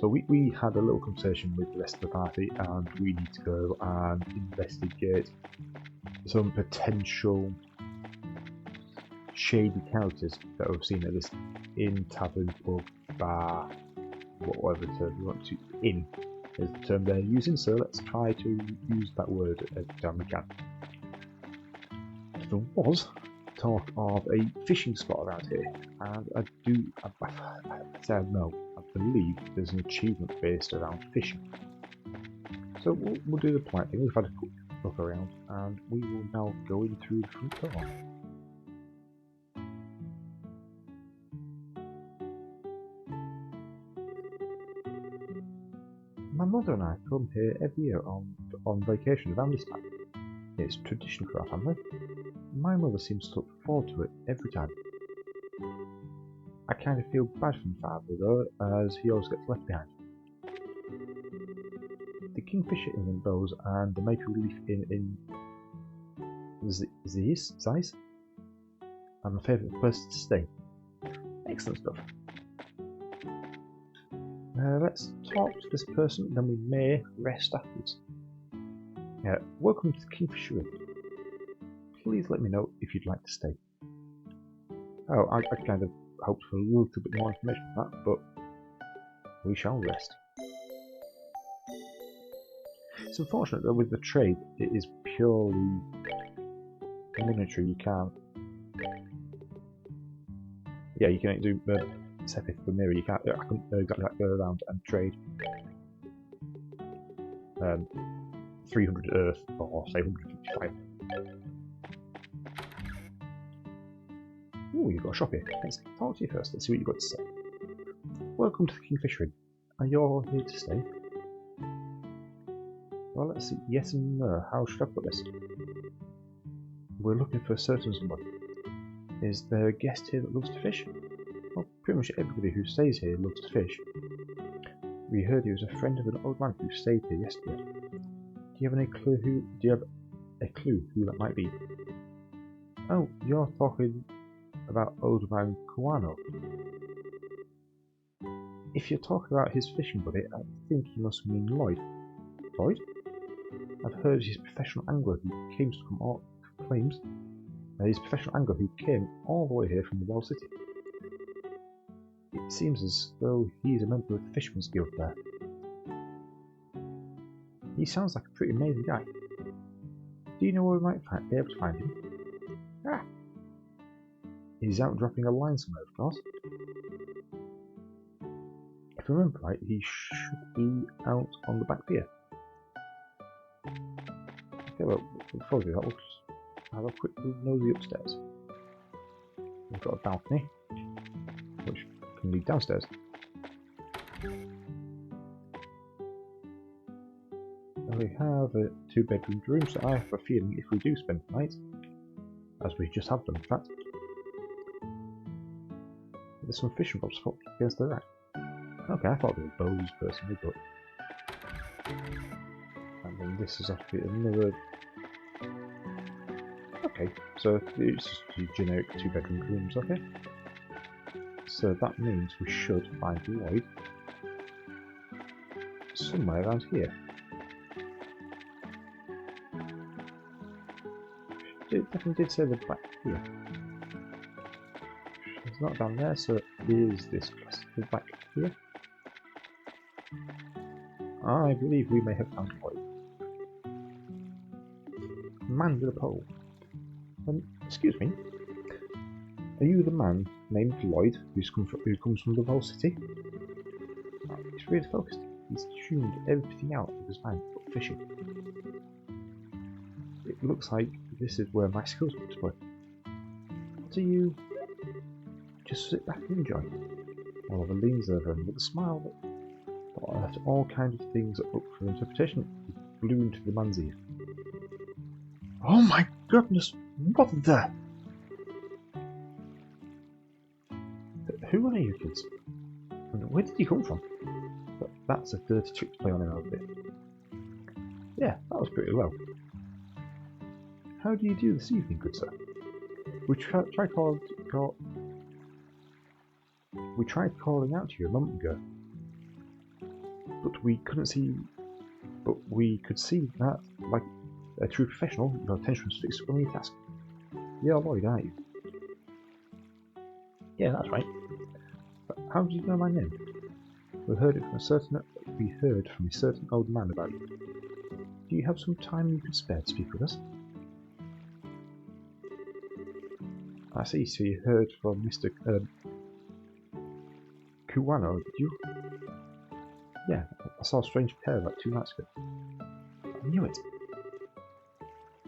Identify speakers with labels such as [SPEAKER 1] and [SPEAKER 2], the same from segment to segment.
[SPEAKER 1] So we had a little conversation with the rest of the party, and we need to go and investigate some potential shady characters that we've seen at this inn, tavern, pub, bar, whatever term you want to. Inn is the term they're using, so let's try to use that word every time we can. There was talk of a fishing spot around here, and I believe there's an achievement based around fishing. So we'll do the polite thing. We've had a quick look around, and we will now go in through the front door. My mother and I come here every year on vacation around this time. It's tradition for our family. My mother seems to look forward to it every time. I kind of feel bad for my father though, as he always gets left behind. The Kingfisher Inn in Bowes and the Maple Leaf Inn in Zeiss are my favourite places to stay. Excellent stuff. Let's talk to this person, then we may rest afterwards. Welcome to the Kingfisher Inn. Please let me know if you'd like to stay. Oh, I kind of hoped for a little bit more information on that, but we shall rest. It's unfortunate that with the trade, it is purely miniature. You can't. Yeah, you can do Sepith for mirror. You can't. I couldn't exactly go around and trade 300 Earth for say 155. Ooh, you've got a shop here. Let's talk to you first. Let's see what you've got to say. Welcome to the Kingfisher Inn. Are you all here to stay? Well, let's see. Yes and no. How should I put this? We're looking for a certain somebody. Is there a guest here that loves to fish? Well, pretty much everybody who stays here loves to fish. We heard he was a friend of an old man who stayed here yesterday. Do you have a clue who that might be? Oh, you're talking about old man Kuano. If you're talking about his fishing buddy, I think you must mean Lloyd. Lloyd? I've heard he's a professional angler who claims he's a professional angler who came all the way here from the Wall City. It seems as though he's a member of the Fisherman's Guild there. He sounds like a pretty amazing guy. Do you know where we might be able to find him? Ah! He's out dropping a line somewhere, of course. If I remember right, he should be out on the back pier. Okay, well, before we do that, we'll just have a quick nosy upstairs. We've got a balcony, which can lead downstairs. And we have a 2-bedroom room, so I have a feeling if we do spend the night, as we just have done in fact, there's some fishing rods against the rack. Okay, I thought they were bows personally, but... And then this is actually another... Okay, so it's just the generic 2-bedroom rooms, okay? So that means we should find Lloyd somewhere around here. It definitely did say the back here. It's not down there, so it is this classical back here. I believe we may have found Lloyd. Man with a pole. Excuse me. Are you the man named Lloyd who comes from the Wall City? He's really focused. He's tuned everything out of his mind but fishing. It looks like this is where my skills will display. Do you just sit back and enjoy? Oliver leans over and with a smile that left all kinds of things up for interpretation blew into the man's ear. Oh my goodness! What the? Who are you kids? And where did you come from? But that's a dirty trick to play on him a bit. Yeah, that was pretty well. How do you do this evening, good sir? We tried calling out to you a moment ago. But we couldn't see. But we could see that, like a true professional, your attention was fixed on your task. You're Lloyd, aren't you? Yeah, that's right. But how did you know my name? We heard from a certain old man about you. Do you have some time you could spare to speak with us? I see, so you heard from Mr. Kuwano, did you? Yeah, I saw a strange pair like 2 nights ago. I knew it.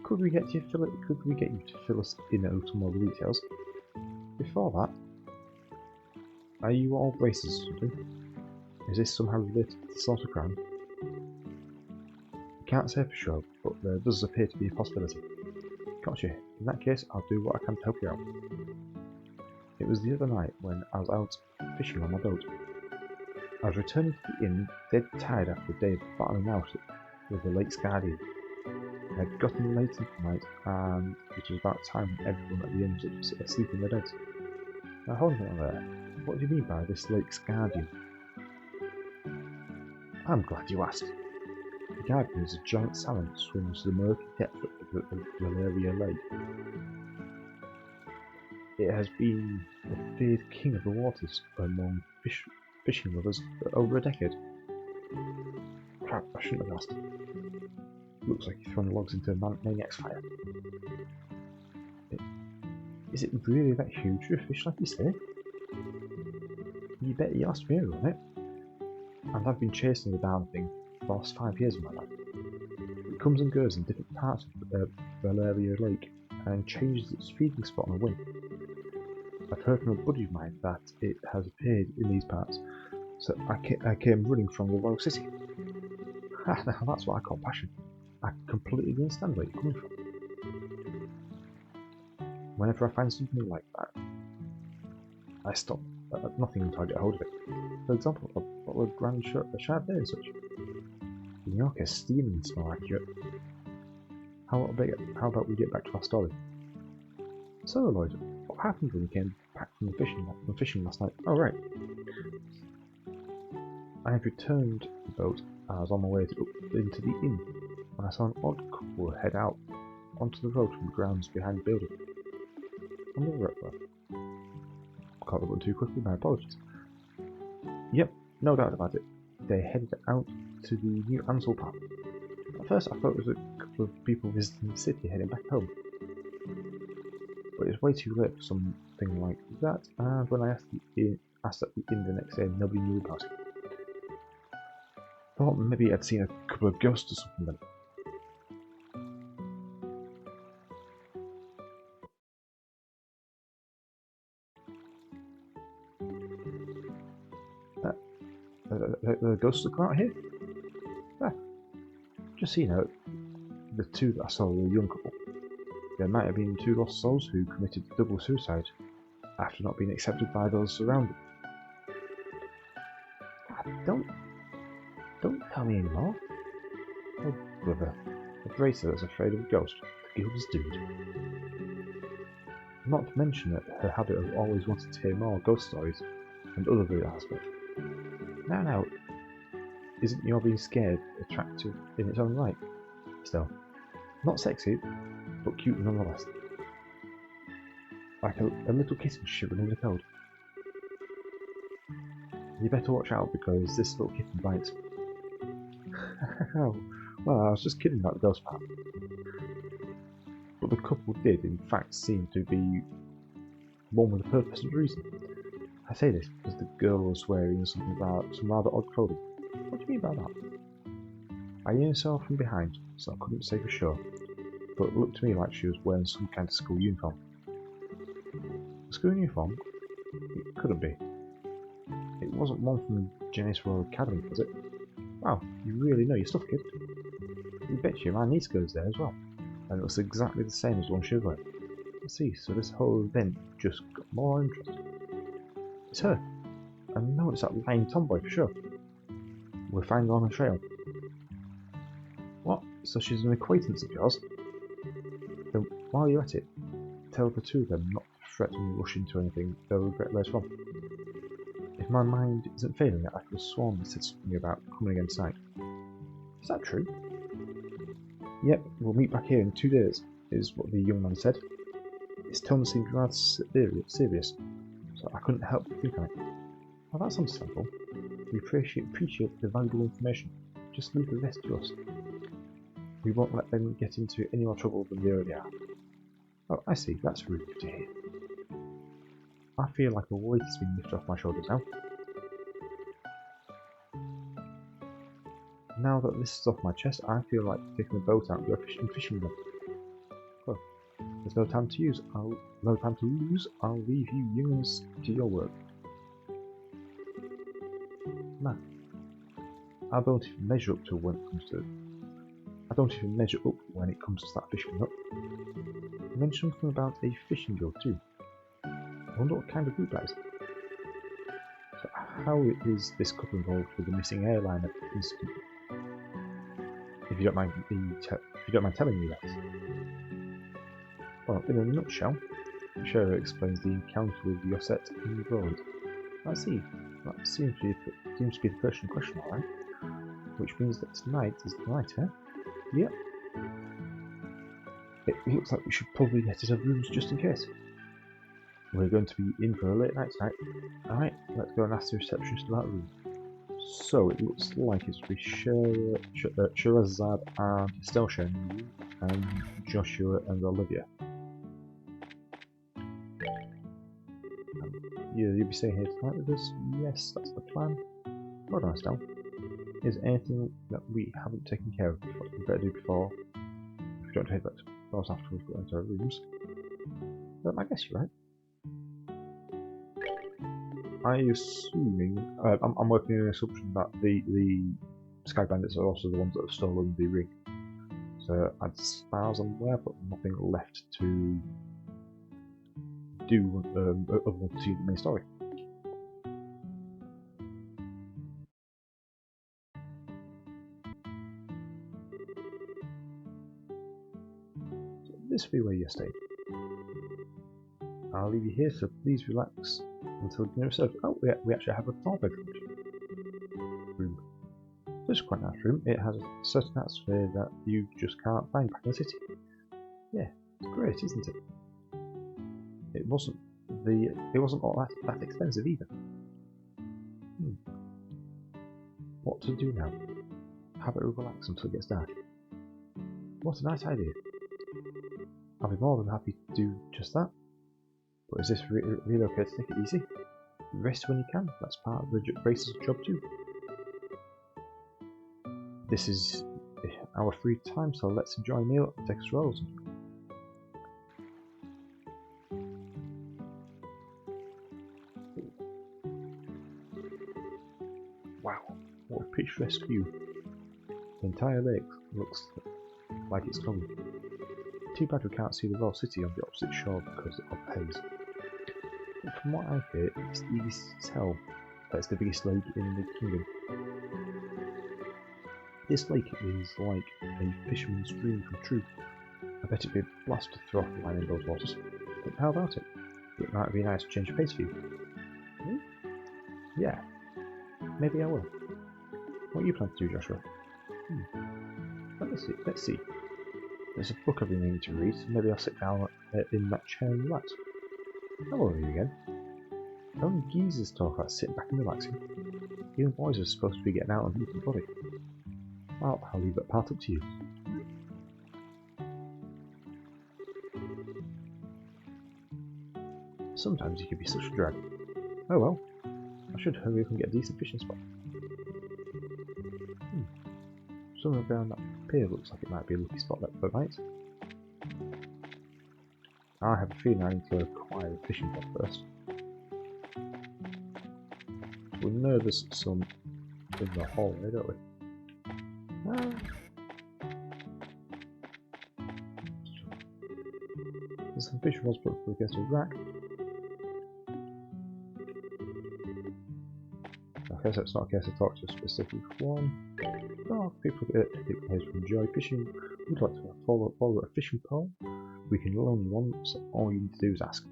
[SPEAKER 1] Could we get you to fill us in a little more details? Before that, are you all braces or something? Is this somehow related to the sort of crime? I can't say for sure, but there does appear to be a possibility. Gotcha. In that case, I'll do what I can to help you out. It was the other night when I was out fishing on my boat. I was returning to the inn dead tired after a day of battling out with the lake's guardian. I had gotten late into the night, and it was about time when everyone at the inn was asleep in their beds. Now hold on there. What do you mean by this lake's guardian? I'm glad you asked. The guardian is a giant salmon that swims to the murky depth of the Valleria Lake. It has been the feared king of the waters among fishing lovers for over a decade. Crap, I shouldn't have asked. Looks like you're throwing logs into a maniac's fire. Is it really that huge for a fish like you say? You bet he asked me on it. And I've been chasing the darn thing for the last 5 years of my life. It comes and goes in different parts of Valleria Lake and changes its feeding spot on a whim. I've heard from a buddy of mine that it has appeared in these parts, so I came running from the royal city. Now that's what I call passion. I completely understand where you're coming from. Whenever I find something like that, I stop at nothing until I get hold of it. For example, a bottle of Grand Chardonnay and such. In your case, steaming is more accurate. How about we get back to our story? So, Lloyd, what happened when you came back from fishing last night? Oh, right. I had returned the boat and I was on my way into the inn when I saw an odd couple head out onto the road from the grounds behind the building. On the road, I caught the button too quickly, my apologies. Yep, no doubt about it. They headed out to the new Ansel Park. At first I thought it was a couple of people visiting the city heading back home. But it's way too late for something like that, and when I asked at the inn the next day, nobody knew about it. Thought maybe I'd seen a couple of ghosts or something then. The ghosts that come out here? Ah, just so you know, the two that I saw were a young couple. There might have been 2 lost souls who committed double suicide after not being accepted by those surrounding. Don't tell me anymore. Oh, brother, a bracer that's afraid of a ghost. The Gilda's dude. Not to mention that her habit of always wanting to hear more ghost stories and other weird aspects. Now, isn't your being scared attractive in its own right? Still, not sexy, but cute nonetheless. Like a little kitten shivering in the cold. You better watch out because this little kitten bites. Oh, well, I was just kidding about the ghost part. But the couple did, in fact, seem to be one with a purpose and reason. I say this because the girl was wearing some rather odd clothing. What do you mean by that? I only saw her from behind, so I couldn't say for sure, but it looked to me like she was wearing some kind of school uniform. A school uniform? It couldn't be. It wasn't one from Genis Royal Academy, was it? Wow, you really know your stuff, kid. You bet you my niece goes there as well, and it was exactly the same as the one she was wearing. I see, so this whole event just got more interesting. It's her. I know it's that lying tomboy for sure. We're finally on the trail. What? So she's an acquaintance of yours? Then while you're at it, tell the 2 of them not to threaten me rush into anything they'll regret later on. If my mind isn't failing, I can could have sworn he said something about coming again tonight. Is that true? Yep, we'll meet back here in 2 days, is what the young man said. His tone seemed rather serious, so I couldn't help but think on it. Well, that's understandable. We appreciate the valuable information. Just leave the rest to us. We won't let them get into any more trouble than they already are. Oh, I see. That's rude to hear. I feel like a weight has been lifted off my shoulders now. Now that this is off my chest, I feel like taking the boat out and go fishing with them. Oh, there's no time to lose. I'll leave you young'uns to your work. Man, I don't even measure up when it comes to that fishing up. You mentioned something about a fishing guild too. I wonder what kind of group that is. So how is this couple involved with the missing airliner incident? If you don't mind telling me that. Well, in a nutshell, Shara explains the encounter with Yosset and Roland. I see. That seems to be the person in question, alright. Which means that tonight is the night, eh? Yep. It looks like we should probably get out of rooms just in case. We're going to be in for a late night tonight. Alright, let's go and ask the receptionist about the room. So it looks like it's with Sherazad and Estelle sharing the room, and Joshua and Olivia. You'll be staying here tonight with us? Yes, that's the plan. Hold on, Estelle. Is there anything that we haven't taken care of before? We better do before? If we don't take that those after we've got into our rooms. But I guess you're right. I'm working on the assumption that the Sky Bandits are also the ones that have stolen the ring. So as far as I'm aware, but nothing left to do other than continue the main story. So this will be where you stay. I'll leave you here, so please relax until dinner is served. Oh, we actually have a 4-bedroom room. This is quite a nice room. It has a certain atmosphere that you just can't find back in the city. Yeah, it's great, isn't it? It wasn't all that expensive either. What to do now? Have it relax until it gets dark. What a nice idea. I'll be more than happy to do just that. But is this really okay to take it easy? Rest when you can. That's part of the race's job too. This is our free time, so let's enjoy a meal and take a stroll. Wow, what a picturesque view. The entire lake looks like it's coming. Too bad we can't see the royal city on the opposite shore because of haze. But from what I hear, it's easy to tell that it's the biggest lake in the kingdom. This lake is like a fisherman's dream come true. I bet it'd be a blast to throw off the line in those waters. But how about it? It might be a nice change of pace for you. Yeah, maybe I will. What do you plan to do, Joshua? Let's see. There's a book I've been meaning to read, so maybe I'll sit down in that chair and relax. How are you again? Only geezers talk about sitting back and relaxing. Even boys are supposed to be getting out and moving the body. Well, I'll leave that part up to you. Sometimes you can be such a drag. Oh well, I should hurry up and get a decent fishing spot. Somewhere around that pier looks like it might be a lucky spot for the night. I have a feeling I need to acquire a fishing rod first. We know there's some in the hallway, don't we? There's some fishing rods put against a rack. Okay, so it's not a case of talk to a specific one. Oh, people here to enjoy fishing. Would like to follow a fishing pole? We can loan you one, so all you need to do is ask.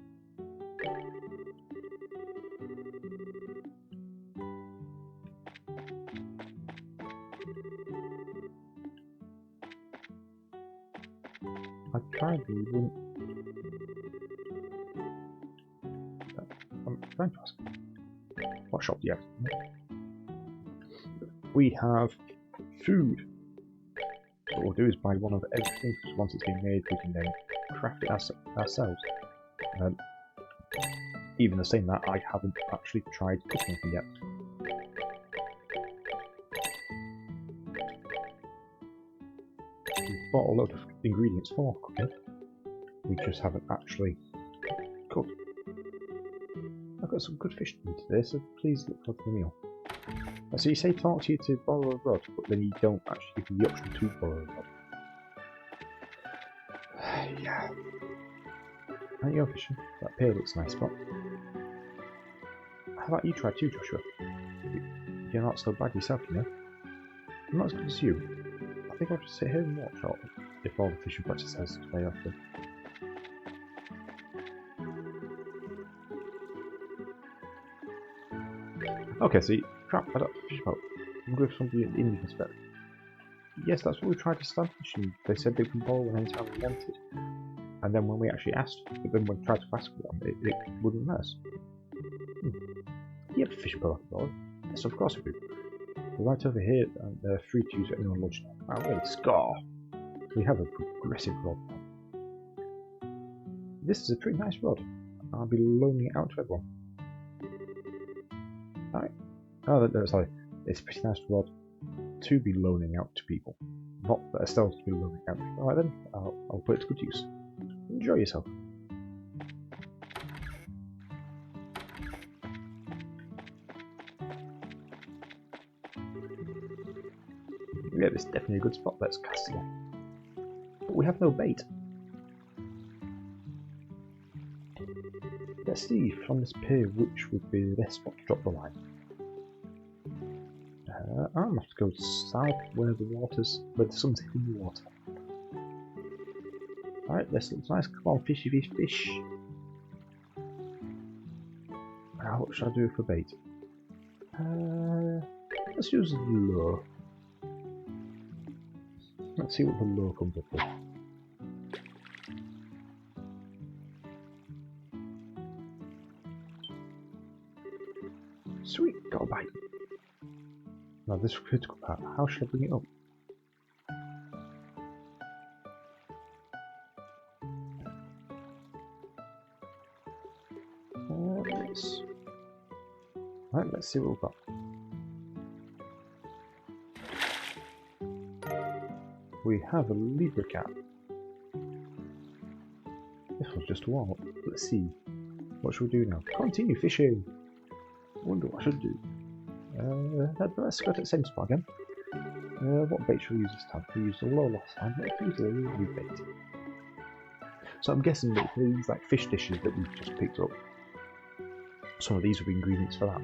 [SPEAKER 1] I tried, but you wouldn't. I'm trying to ask. What shop do you have? We have food. What we'll do is buy one of everything, because once it's been made, we can then craft it ourselves. Even the saying that, I haven't actually tried cooking it yet. We've bought a lot of ingredients for cooking. We just haven't actually cooked. I've got some good fish to eat today, so please look for the meal. So you say talk to you to borrow a rod, but then you don't actually give you the option to borrow a rod. Yeah. Aren't you fishing? That pier looks a nice spot. How about you try too, Joshua? You're not so bad yourself, you know. I'm not as good as you. I think I'll just sit here and watch all if all the fishing practice has to play after. Okay, so crap, I don't fish boat. I'm going for somebody in the Indian perspective. Yes, that's what we tried to start fishing. They said they could borrow one anytime we wanted. And then when we actually asked, but then when we tried to ask for one, it wouldn't let us. You have a fish boat on board? Yes, of course we do. We're right over here, and they're free to use at anyone lodge now. Wow, really, score! We have a progressive rod now. This is a pretty nice rod. I'll be loaning it out to everyone. Alright. Oh, sorry. It's a pretty nice rod to be loaning out to people. Not that Estelle to be loaning out. Alright then, I'll put it to good use. Enjoy yourself. Yeah, this is definitely a good spot. Let's cast it on. But we have no bait. Let's see from this pier which would be the best spot to drop the line. I'm going to have to go south where the sun's hitting the water. Alright, this looks nice. Come on, fishy fish, fish. What should I do for bait? Let's use the lure. Let's see what the lure comes up with. Sweet, got a bite. Now this critical part, how should I bring it up? Right, let's see what we've got. We have a Libra cat. This was just a warm-up. Let's see. What should we do now? Continue fishing! Wonder what I should do. Let's go to the same spot again. What bait should we use this time? We used the lure last time. Let's use a new bait. So I'm guessing that these like fish dishes that we've just picked up, some of these will be ingredients for that.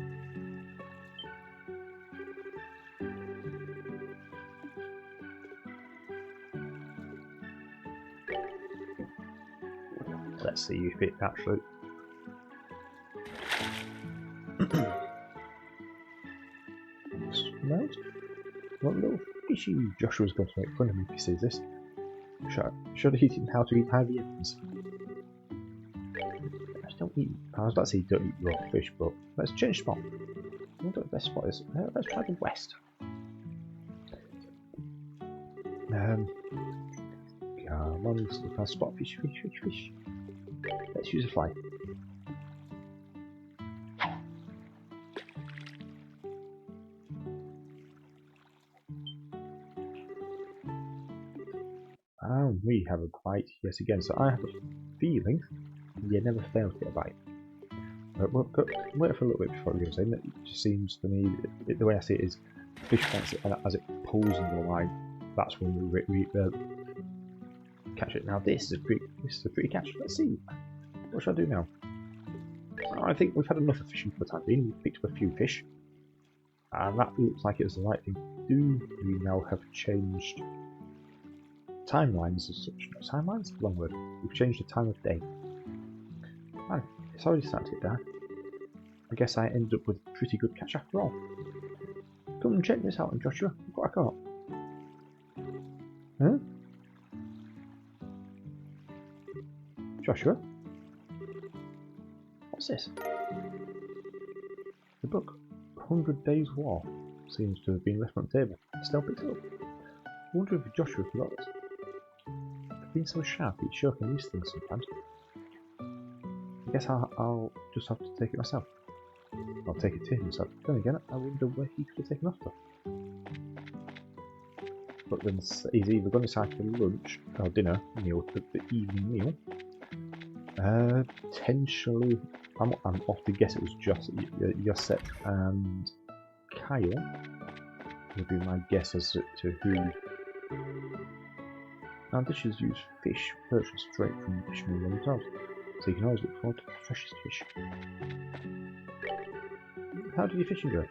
[SPEAKER 1] Let's see if it actually... Smelt? What little fishy! Joshua's going to make fun of me if he sees this. Should have eaten how to eat IVMs. I don't eat... I was about to say don't eat raw fish, but let's change spot. I wonder what the best spot is. Let's try the west. Come on, let's look at spot. Fish, fish, fish, fish. Let's use a fly. And we have a bite yet again, so I have a feeling you never fail to get a bite. We'll wait for a little bit before we go in. It just seems to me, the way I see it is, fish wants it, and as it pulls into the line, that's when we catch it. Now this is a pretty catch. Let's see. What should I do now? I think we've had enough of fishing for the time being. We've picked up a few fish, and that looks like it was the right thing to do. We now have changed timelines as such. No, timelines? Wrong word. We've changed the time of day. Man, it's already starting to get dark. I guess I ended up with a pretty good catch after all. Come and check this out, Joshua. Look what I caught. Huh? Joshua? What's this? The book, 100 Days War, seems to have been left on the table. Still picked it up. I wonder if Joshua forgot this. I've been so sharp, he sure can use things sometimes. I guess I'll just have to take it myself. I'll take it to himself. Then again, I wonder where he could have taken off to. But then he's either going to decide for lunch or dinner meal, the evening meal. Potentially, I'm off to guess it was just Yosset and Kyle. Would be my guess as to who. Our dishes use fish purchased straight from the fishermen themselves, so you can always look forward to the freshest fish. How did your fishing go?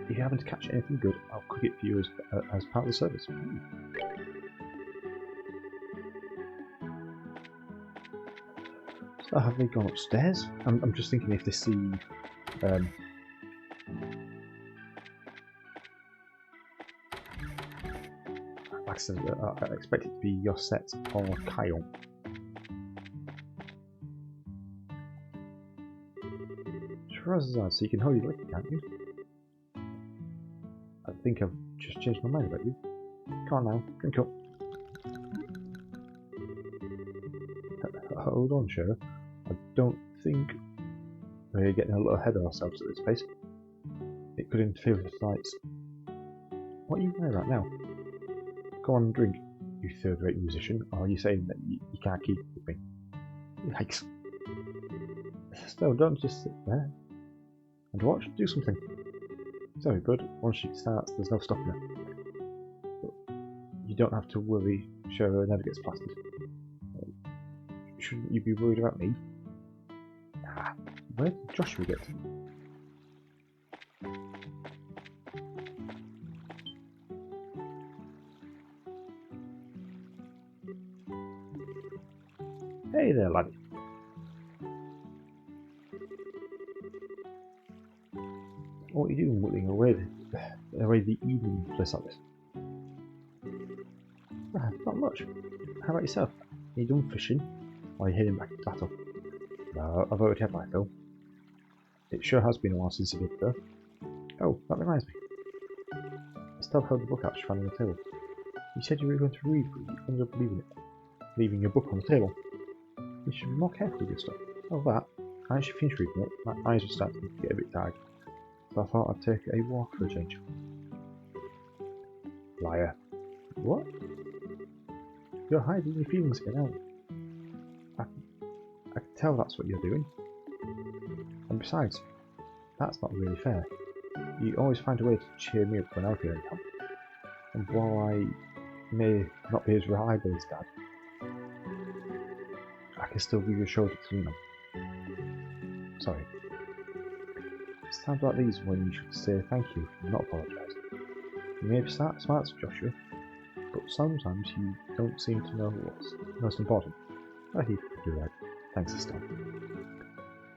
[SPEAKER 1] If you happen to catch anything good, I'll cook it for you as part of the service. So have they gone upstairs? I'm just thinking if they see like I said, I expect it to be Yosset or Kyle. So you can hold your liquor, can't you? I think I've just changed my mind about you. Come on now, drink up. Hold on, Sheriff. I don't think we're getting a little ahead of ourselves at this pace. It could interfere with the fights. What are you worried about now? Go on and drink, you third-rate musician, or are you saying that you can't keep it with me? Yikes. Still, don't just sit there and watch, do something. Sorry, bud, once she starts, there's no stopping her. But you don't have to worry, Sheriff never gets plastered. Shouldn't you be worried about me? Ah, where did Joshua get to? Hey there, laddie. What are you doing whittling away the evening place like this? Not much. How about yourself? Are you done fishing? Or are you heading back to battle? No, I've already had my fill. It sure has been a while since I did though. Oh, that reminds me. I still held the book out found on the table. You said you were going to read, but you ended up leaving your book on the table. You should be more careful with your stuff. Oh, that. I actually finished reading it. My eyes were starting to get a bit tired. So I thought I'd take a walk for a change. Liar. What? You're hiding your feelings again, aren't you? I can tell that's what you're doing. And besides, that's not really fair. You always find a way to cheer me up when I'm feeling down. And while I may not be as reliable as Dad, I can still give you a shoulder to lean on. Sorry. It's times like these when you should say thank you and not apologise. You may be smart, Joshua, but sometimes you don't seem to know what's most important. I think you're right. Thanks, Estelle.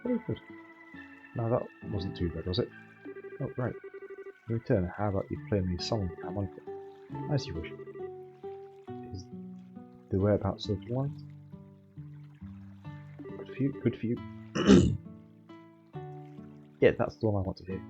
[SPEAKER 1] Very good. Now that wasn't too bad, was it? Oh, right. In return, how about you play me a song on harmonica? As you wish. Is the whereabouts of the light? Good for you. Yeah, that's the one I want to hear.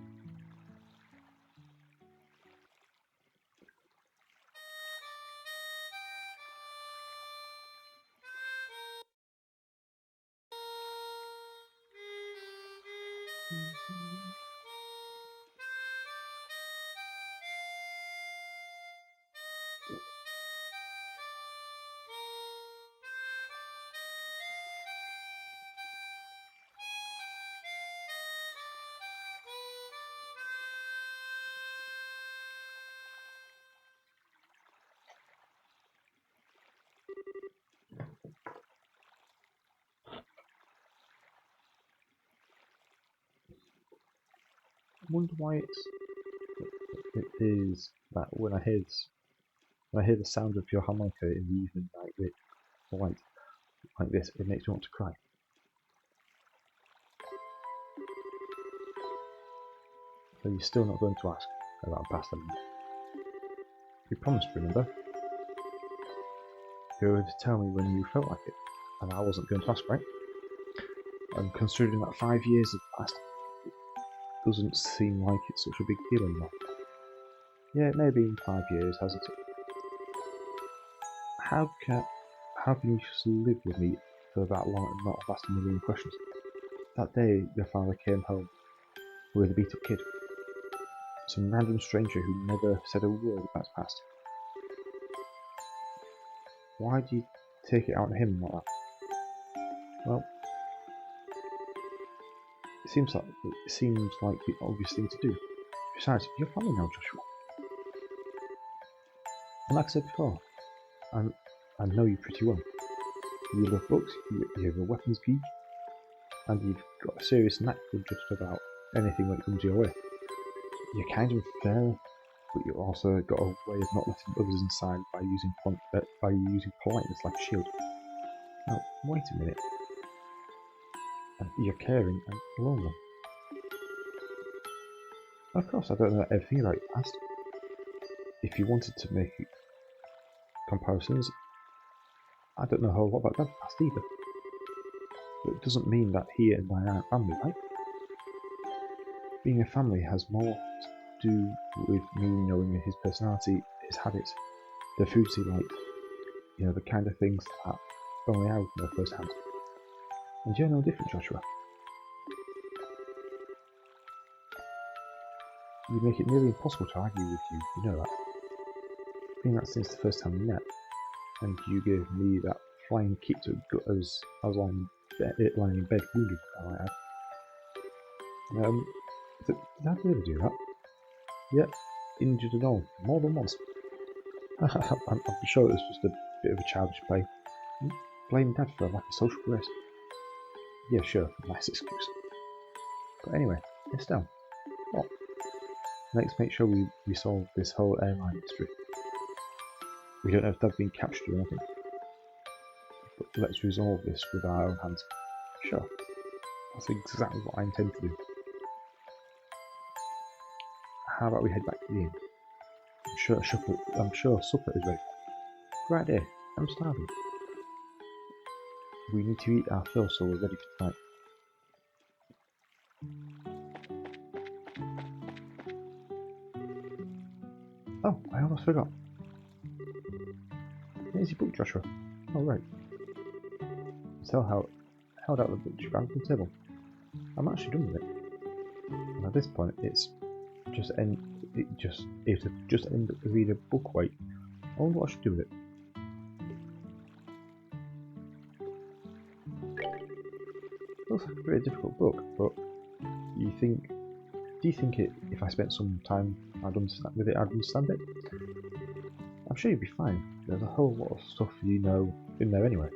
[SPEAKER 1] I wonder why it is that when I hear the sound of your harmonica in the evening like this, it makes me want to cry. So you're still not going to ask about past them? You promised, remember? You were going to tell me when you felt like it, and I wasn't going to ask, right? And considering that 5 years have passed, it doesn't seem like it's such a big deal anymore. Yeah, it may be in 5 years, hasn't it? How can you just live with me for that long and not have asked a million questions? That day your father came home with a beat-up kid. Some random stranger who never said a word about his past. Why do you take it out on him like that? Well, it seems like the obvious thing to do. Besides, you're family now, Joshua. And like I said before, I know you pretty well. You love books, you're a weapons geek, and you've got a serious knack for just about anything that comes your way. You're kind of fair, but you've also got a way of not letting others inside by using politeness like a shield. Now, wait a minute. You're caring and lonely. Of course, I don't know everything about your past. If you wanted to make comparisons, I don't know a whole lot about Dad's past either. But it doesn't mean that he and I aren't family, right? Being a family has more to do with me knowing his personality, his habits, the foods he liked, the kind of things that only I would know firsthand. And you're no different, Joshua. You make it nearly impossible to argue with you, you know that. Been that since the first time we met, and you gave me that flying kick to the gut as I was lying in bed wounded, I might add. Did I ever do that? Yeah, injured and all, more than once. I'm sure it was just a bit of a childish play. Blame Dad for a lack of social grace. Yeah, sure, nice excuse. But anyway, Estelle, what? Let's make sure we solve this whole airline mystery. We don't know if Dad's been captured or anything. But let's resolve this with our own hands. Sure. That's exactly what I intend to do. How about we head back to the inn? I'm sure supper is ready. Right there. I'm starving. We need to eat our fill so we're ready for tonight. Oh, I almost forgot. Here's your book, Joshua. Oh, right. Estelle held out the book she found on the table. I'm actually done with it. And at this point, it's just end up to read a book weight. I wonder what I should do with it. Looks like a very difficult book, but do you think if I spent some time I'd understand it? I'm sure you'd be fine. There's a whole lot of stuff you know in there anyway.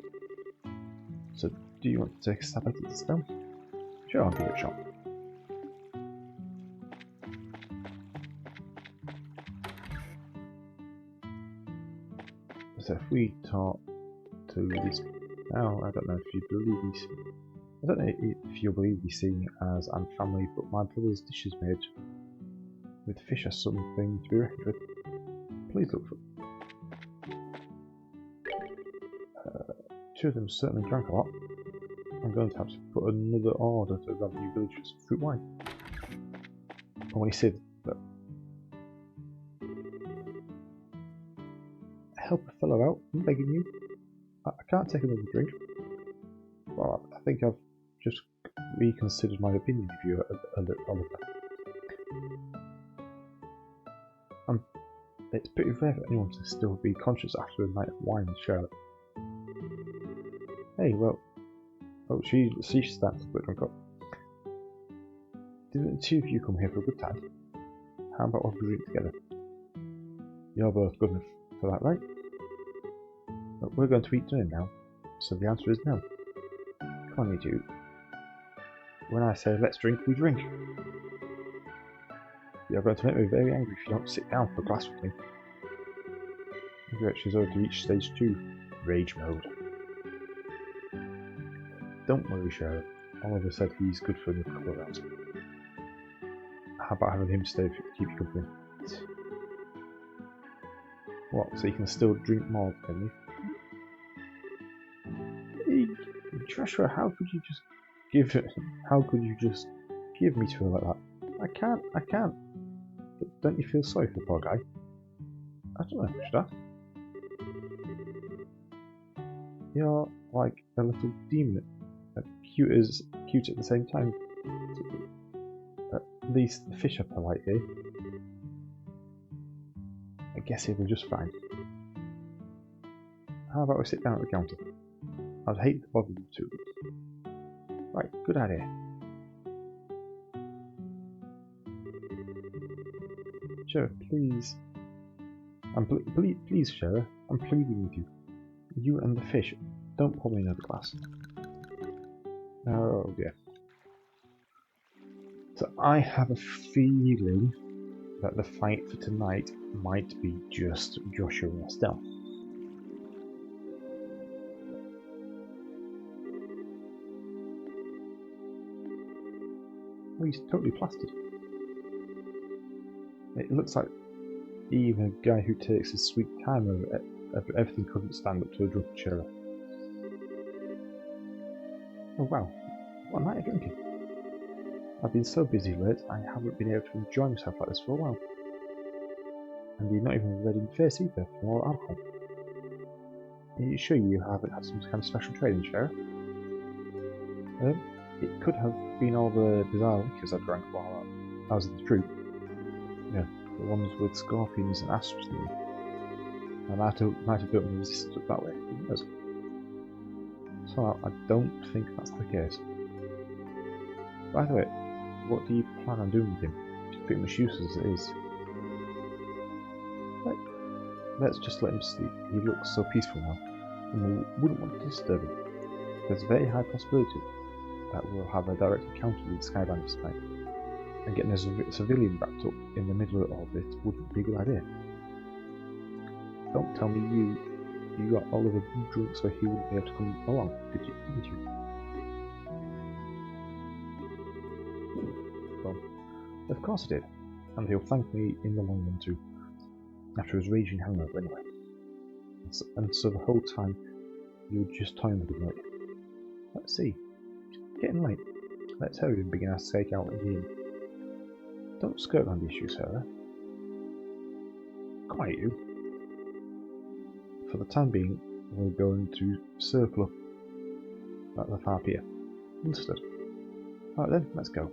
[SPEAKER 1] So, do you want to take a stab at it this time? Sure, I'll give it a shot. So if we talk to this now, I don't know if you believe these. I don't know if you'll believe these seeing as I'm family, but my brother's dishes made with fish are something to be reckoned with. Please look for them. Two of them certainly drank a lot. I'm going to have to put another order to grab New Village's fruit wine. And when he said that, help a fellow out, I'm begging you. I can't take another drink. Well, I think I've just reconsidered my opinion of you a little, Oliver. It's pretty rare for anyone to still be conscious after a night of wine and Charlotte. Hey, well, she started to put drunk up. Didn't the two of you come here for a good time? How about we drink together? You're both good enough for that, right? But we're going to eat dinner now, so the answer is no. Come on, you two. When I say let's drink, we drink. You're going to make me very angry if you don't sit down for a glass with me. Maybe she's already reached stage 2, rage mode. Don't worry, Sharon. Oliver said he's good for another couple of rounds. How about having him stay to keep you company? What, so you can still drink more, can you? Hey, Joshua, how could you just Give it. How could you just give me to her like that? I can't. Don't you feel sorry for the poor guy? I don't know, should I? You're like a little demon. Cute at the same time. At least the fish are polite here. I guess he'll be just fine. How about we sit down at the counter? I'd hate to bother you two. Right, good idea. Sheriff, please. Please, Sheriff, I'm pleading with you. You and the fish, don't pour me another glass. Oh dear. So I have a feeling that the fight for tonight might be just Joshua and Estelle. Oh, he's totally plastered. It looks like even a guy who takes his sweet time over everything couldn't stand up to a drunken sheriff. Oh wow, what a night of drinking. I've been so busy late, I haven't been able to enjoy myself like this for a while. And you're not even red in the face either for more alcohol. Are you sure you haven't had some kind of special training, Sheriff? It could have been all the bizarre liquors I drank while I was in the troop. Yeah, the ones with scorpions and asps in them. I might have built my resistance up that way, who knows? So I don't think that's the case. By the way, what do you plan on doing with him? He's pretty much useless as it is. Let's just let him sleep. He looks so peaceful now, and we wouldn't want to disturb him. There's a very high possibility that we'll have a direct encounter with the Skybanders tonight, and getting a civilian wrapped up in the middle of all this wouldn't be a good idea. Don't tell me you got Oliver drunk so he wouldn't be able to come along, didn't you? Well, of course I did, and he'll thank me in the long run too, after his raging hangover anyway. And so the whole time you were just toying with him, like, let's see, it's getting late, let's hurry and begin our stakeout at the inn. Don't skirt around the issue, Sarah. Quiet you. For the time being, we're going to circle up at the far pier. Understood. Alright then, let's go.